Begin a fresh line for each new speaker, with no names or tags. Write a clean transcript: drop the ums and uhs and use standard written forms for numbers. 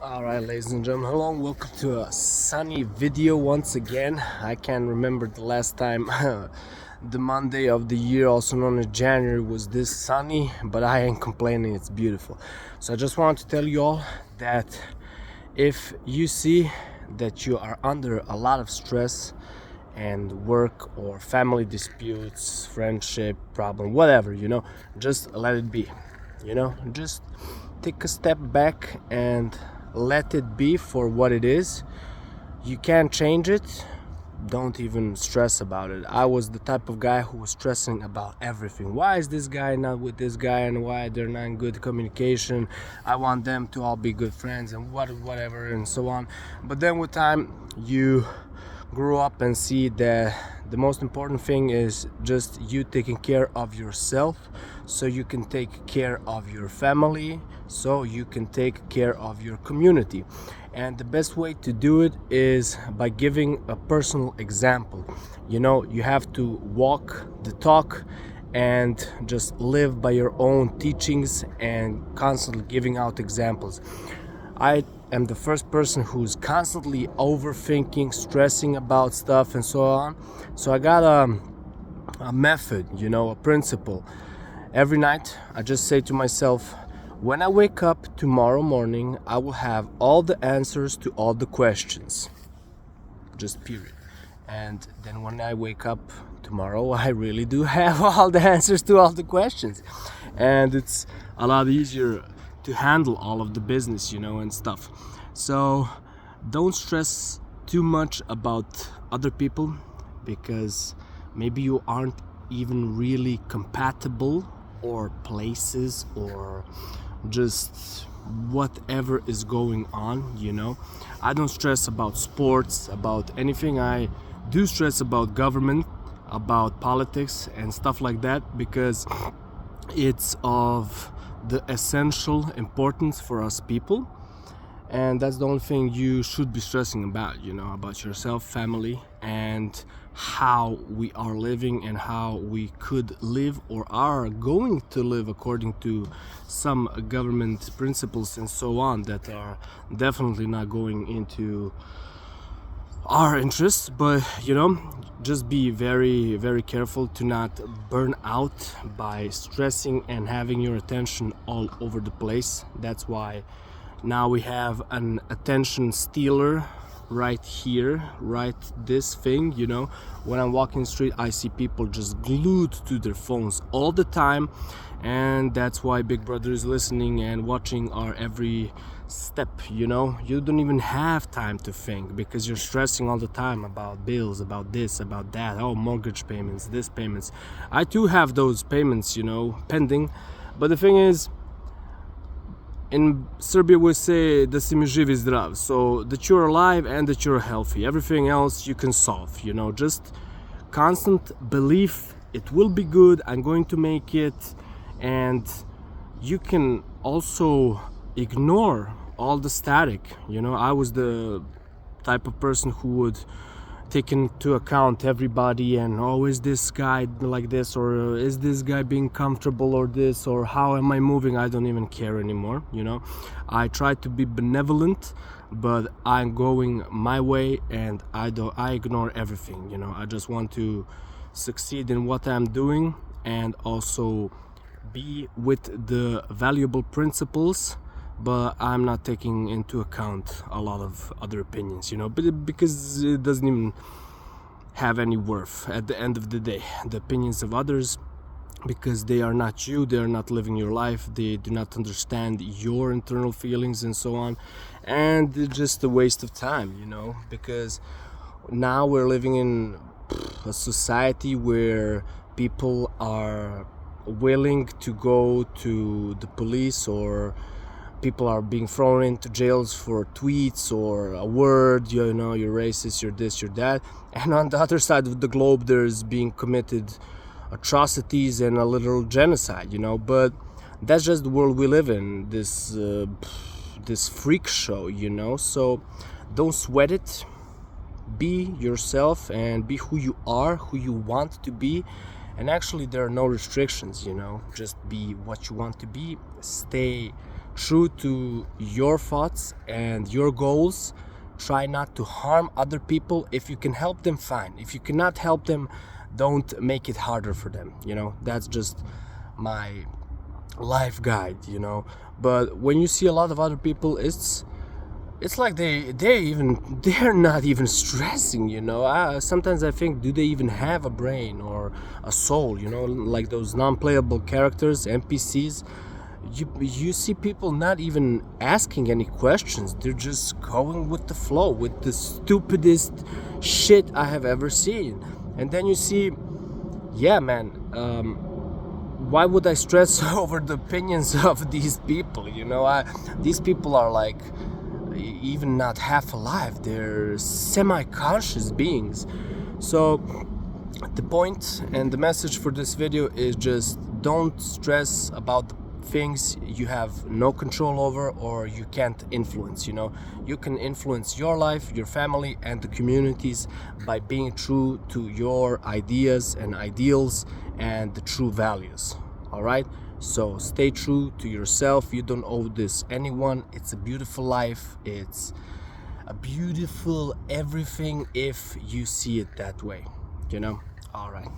Alright, ladies and gentlemen, hello and welcome to a sunny video once again. I can't remember the last time the Monday of the year, also known as January, was this sunny, but I ain't complaining, it's beautiful. So I just want to tell you all that if you see that you are under a lot of stress and work or family disputes, friendship problem, whatever, just let it be. Just take a step back and let it be for what it is. You can't change it. Don't even stress about it. I was the type of guy who was stressing about everything. Why is this guy not with this guy, and why they're not in good communication? I want them to all be good friends and whatever and so on. But then with time you grow up and see that the most important thing is just you taking care of yourself, so you can take care of your family, so you can take care of your community. And the best way to do it is by giving a personal example. You have to walk the talk and just live by your own teachings and constantly giving out examples. I am the first person who's constantly overthinking, stressing about stuff and so on. So I got a method, a principle. Every night I just say to myself, when I wake up tomorrow morning, I will have all the answers to all the questions. Just period. And then when I wake up tomorrow, I really do have all the answers to all the questions. And it's a lot easier to handle all of the business, and stuff. So don't stress too much about other people, because maybe you aren't even really compatible, or places, or just whatever is going on. I don't stress about sports, about anything. I do stress about government, about politics and stuff like that, because it's of the essential importance for us people, and that's the only thing you should be stressing about yourself, family, and how we are living and how we could live or are going to live according to some government principles and so on, that are definitely not going into our interests. But just be very, very careful to not burn out by stressing and having your attention all over the place. That's why now we have an attention stealer right here, right this thing. When I'm walking the street, I see people just glued to their phones all the time, and that's why Big Brother is listening and watching our every step. You don't even have time to think, because you're stressing all the time about bills, about this, about that, mortgage payments, this payments. I too have those payments pending, but the thing is, in Serbia we say da si mi živ i zdrav, so that you're alive and that you're healthy. Everything else you can solve. Just constant belief, it will be good, I'm going to make it. And you can also ignore all the static. I was the type of person who would take into account everybody, and is this guy like this, or is this guy being comfortable, or this, or how am I moving? I don't even care anymore. I try to be benevolent, but I'm going my way, and I ignore everything. I just want to succeed in what I'm doing, and also be with the valuable principles, but I'm not taking into account a lot of other opinions, because it doesn't even have any worth at the end of the day, the opinions of others, because they are not you, they are not living your life, they do not understand your internal feelings and so on, and it's just a waste of time, because now we're living in a society where people are willing to go to the police, or people are being thrown into jails for tweets or a word, you're racist, you're this, you're that. And on the other side of the globe, there's being committed atrocities and a literal genocide, but that's just the world we live in, this freak show, so don't sweat it. Be yourself and be who you are, who you want to be. And actually there are no restrictions, just be what you want to be. Stay true to your thoughts and your goals. Try not to harm other people. If you can help them, fine. If you cannot help them, don't make it harder for them. That's just my life guide. But when you see a lot of other people, it's like they're not even stressing. Sometimes I think, do they even have a brain or a soul? Like those non-playable characters, NPCs. You see people not even asking any questions. They're just going with the flow, with the stupidest shit I have ever seen. And then you see, yeah, man, why would I stress over the opinions of these people? These people are like even not half alive. They're semi-conscious beings. So the point and the message for this video is just don't stress about the things you have no control over or you can't influence. You can influence your life, your family, and the communities by being true to your ideas and ideals and the true values. All right, so stay true to yourself. You don't owe this anyone. It's a beautiful life. It's a beautiful everything if you see it that way. All right.